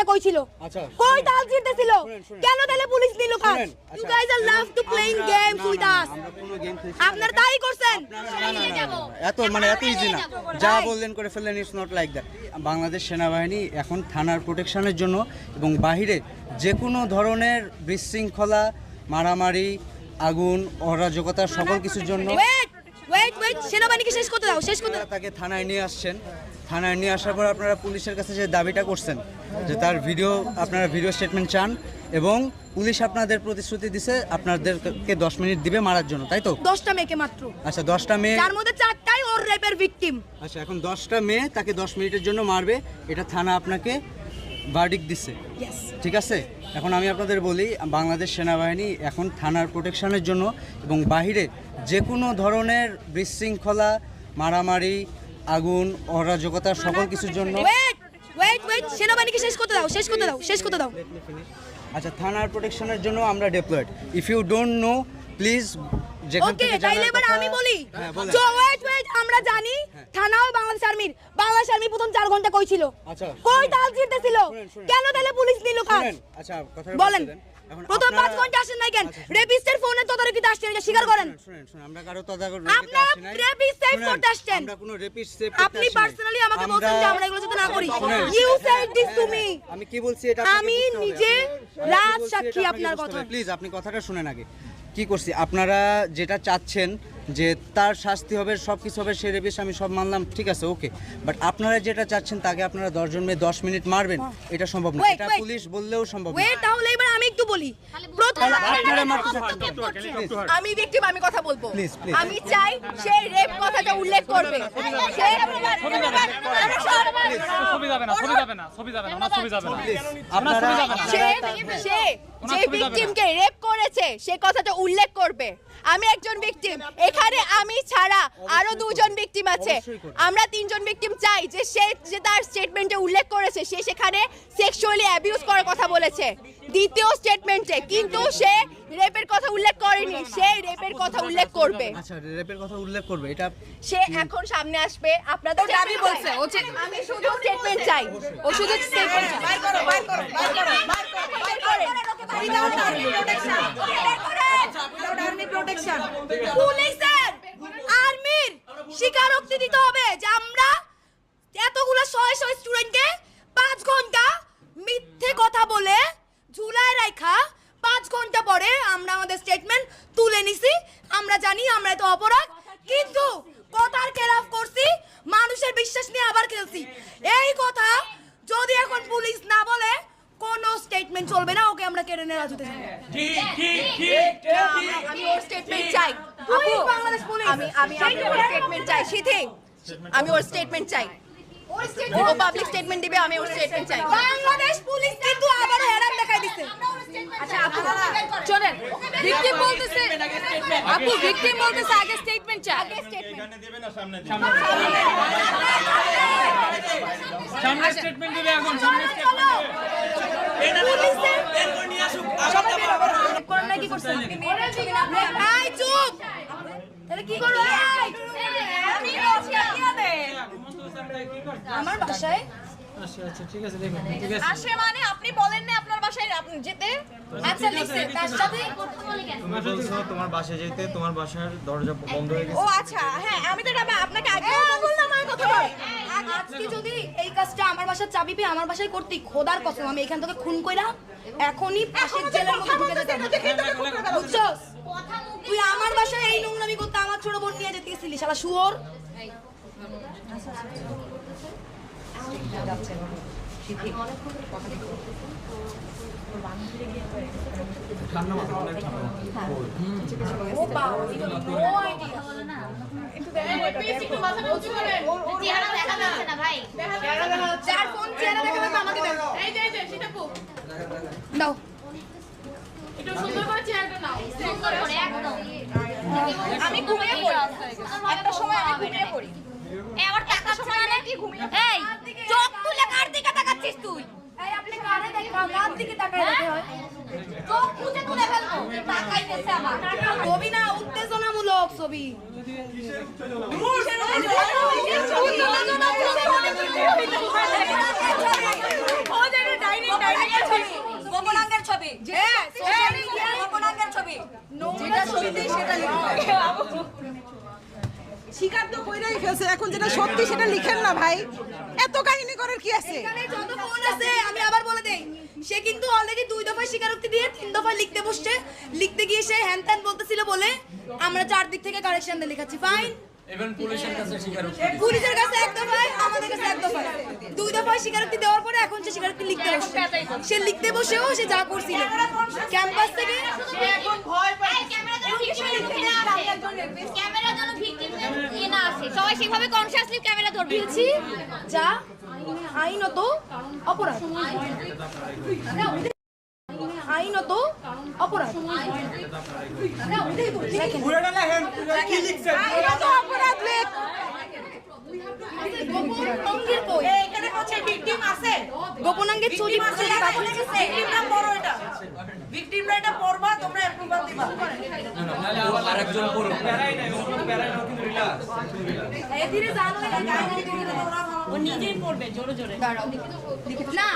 কইছিল কই তাল জিততেছিল কেন তাহলে পুলিশ নিল কাজ you guys are love to playing games with us আপনারা তাই করছেন এত ইজি না যা বললেন করে ফেললেন it's not like that Bangladesh সেনাবাহিনী এখন থানার প্রোটেকশনের জন্য এবং বাহিরে যে কোনো ধরনের বিশৃঙ্খলা মারামারি আগুন অরাজকতা সকল কিছুর জন্য ওয়েট সেনাবাহিনীকে শেষ করতে দাও তাকে থানায় নিয়ে আসছেন থানায় নিয়ে আসার পর আপনারা পুলিশের কাছে যে দাবিটা করছেন যে তার আপনারা ভিডিও স্টেটমেন্ট চান এবং পুলিশ আপনাদের প্রতিশ্রুতি দিছে আপনাদেরকে 10 মিনিট দিবে মারার জন্য তাই তো 10টা মেয়েকে মাত্র আচ্ছা 10টা মেয়ে যার মধ্যে 4টাই ওর রেপের ভিকটিম আচ্ছা এখন 10টা মেয়ে তাকে 10 মিনিটের জন্য মারবে এটা থানা আপনাকে ভার্ডিক্ট দিছে ঠিক আছে এখন আমি আপনাদের বলি বাংলাদেশ সেনাবাহিনী এখন থানার প্রোটেকশনের জন্য এবং বাহিরে যে কোনো ধরনের বিশৃঙ্খলা মারামারি আগুন অরাজকতা সকল কিছুর জন্য ওয়েট সেনাবাহিনীকে শেষ করতে দাও আচ্ছা থানার প্রোটেকশনের জন্য আমরা deployed if you don't know please okay তাইলে এবার আমি বলি ওয়েট আমরা জানি থানাও বাংলাদেশ আর্মি প্রথম 4 ঘন্টা কই ছিল কই তাল জিততেছিল কেন তাহলে পুলিশ নিল কাজ আচ্ছা কথা বলেন প্রথম 5 ঘন্টা আসেন নাই কেন রেপিস্টের ফোনে তদারকিতে আসছেন এটা স্বীকার করেন শুনেন আমরা কারো তদারকি করতে আসি নাই রেপিস্ট সেভ করতে আসছেন আমরা কোনো রেপিস্ট সেভ করতে আসি আপনি পার্সোনালি আমাকে বলছেন যে আমরা এগুলো যাতে না করি you said this to me আমি কি বলছি এটা আমি নিজে রাত সাক্ষী আপনার কথা প্লিজ আপনি কথাটা শুনেন আগে কি করছি আপনারা যেটা চাচ্ছেন যে তার শাস্তি হবে সব কিছু হবে সেই রেপিস্ট আমি সব মানলাম ঠিক আছে ওকে বাট আপনারা যেটা চাচ্ছেন তাকে আপনারা 10 জন মেয়ে 10 মিনিট মারবেন এটা সম্ভব না এটা পুলিশ বললেও সম্ভব না ওয়েট তাহলে এবার আমি একটু বলি আমি ভিকটিম আমি কথা বলবো আমি চাই সেই রেপ কথাটা উল্লেখ করবে সে যে ভিকটিমকে রেপ করেছে সে কথাটা উল্লেখ করবে আমি একজন ভিকটিম এখানে আমি ছাড়া আরো 2 জন ভিকটিম আছে আমরা 3 জন ভিকটিম চাই যে সে যে তার স্টেটমেন্টে উল্লেখ করেছে সে সেখানে সেক্সুয়ালি অ্যাবিউজ করার কথা বলেছে দ্বিতীয় স্টেটমেন্টে কিন্তু সে রেপের কথা উল্লেখ করেনি সে রেপের কথা উল্লেখ করবে আচ্ছা রেপের কথা উল্লেখ করবে এটা সে এখন সামনে আসবে আপনাদের দাবি বলছে আমি শুধু স্টেটমেন্ট চাই ও শুধু স্টেটমেন্ট চাই পুলিশের আর্মির স্বীকারোক্তি দিতে হবে যে আমরা এতগুলো শয়ে স্টুডেন্টকে 5 ঘন্টা মিথ্যে কথা বলে ঝুলায় রাখা 5 ঘন্টা পরে আমরা আমাদের স্টেটমেন্ট তুলে নিছি আমরা জানি আমরা এত অপরাধ কিন্তু কথার খেলাফ করছি মানুষের বিশ্বাস নিয়ে আবার খেলছি এই কথা যদি এখন পুলিশ না বলে কোনো স্টেটমেন্ট চলবে না ওকে আমরা কেড়ে নেওয়া যেতে চাই আমি ওর স্টেটমেন্ট চাই বাংলাদেশ পুলিশ আমি ওর স্টেটমেন্ট চাই সিথি আমি ওর স্টেটমেন্ট চাই ও পাবলিক স্টেটমেন্ট দিবে আমি ওর স্টেটমেন্ট চাই বাংলাদেশ পুলিশ কিন্তু আবার হেরান দেখাই দিছে আচ্ছা আপু চলেন ভিকটিম বলতেছে আপু ভিকটিম বলতেছে আগে স্টেটমেন্ট চাই আগে স্টেটমেন্ট এখানে দিবেন না সামনে সামনে স্টেটমেন্ট দিবে এখন সামনে স্টেটমেন্ট পুলিশে এরপর নিয়ে আসুক কোন না কি করছেন এই চুপ তাহলে কি করব আমি রোজকে কি হবে আমার বাসায় আচ্ছা ঠিক আছে দেখুন ঠিক আছে আসে মানে আপনি বলেন না আপনার বাসায় আপনি যেতে আচ্ছা লিখছে তার সাথে কথা বলে কেন তুমি বলছো তোমার বাসায় যেতে তোমার বাসার দরজা বন্ধ হয়ে গেছে ও আচ্ছা হ্যাঁ আমি তো এটা আপনাকে আগে বললাম আমার কথা বল আজকে যদি এই কাজটা আমার বাসার চাবি পেয়ে আমার বাসায় করতে খোদার কসম আমি এখান থেকে খুন কইরা এখনই ফাঁসির জেলের মধ্যে ঢুকে যেতাম বুঝছস তুই আমার বাসায় এই নোংরামি করতে আমার ছোট বোন নিয়ে যেতে গেছিলি শালা শুয়োর আমি ঘুমিয়ে পড়ি একটা সময় আমি ঘুমিয়ে পড়ি এবার টাকা সময় নাকি ঘুমিয়ে এই চোখ তুলে কার দিকে তাকাচ্ছিস তুই এই আপনি কারে দেখেন কার দিকে তাকায় দেখে হয় চোখ খুঁজে তুলে ফেলবো তাকাইতেছে আমার ছবি না উত্তেজনামূলক ছবি ও যেন ডাইনি হ্যাঁ সোশ্যাল মিডিয়া গোপনাঙ্গের ছবি যেটা সত্যি সেটা স্বীকার তো কইরাই ফেলছে, এখন যেটা সত্যি সেটা লিখেন না ভাই, এত কাহিনী করার কি আছে? এখানে যত ফোন আছে আমি আবার বলে দেই, সে কিন্তু অলরেডি 2 দফায় স্বীকারোক্তি দিয়ে 3 দফায় লিখতে বসছে। লিখতে গিয়ে সে হ্যান ত্যান বলতেছিল বলে আমরা 4 দিক থেকে কারেকশন দিয়ে লিখাচ্ছি। ফাইন, ইভেন পুলিশের কাছে স্বীকারোক্তি পুলিশের কাছে 1 দফায়, আমাদের কাছে 1 দফায়, 2 দফায় স্বীকারোক্তি দেওয়ার পরে এখন সে স্বীকারোক্তি লিখতে বসছে। সে লিখতে বসেও সে যা করছিল ক্যাম্পাস থেকে এখন ভয় পায় ক্যামেরা যেন ভিকটিম না আসে, সবাই সেভাবে কনসিয়াসলি ক্যামেরা ধরবে। বলছি যা আইনত অপরাধ, আইনত অপরাধ। দেখেন এটা তো অপরাধ লেখ। গোপনাঙ্গের কই? এখানে হচ্ছে ভিকটিম আছে, গোপনাঙ্গের ছবি ভিকটিমটা বড়, এটা ভিকটিমরা এটা পড়বা, তোমরা অ্যাপ্রুভাল দিবা। আরেকজন পুরো ধীরে জানো ও নিজেই পড়বে জোরে জোরে। না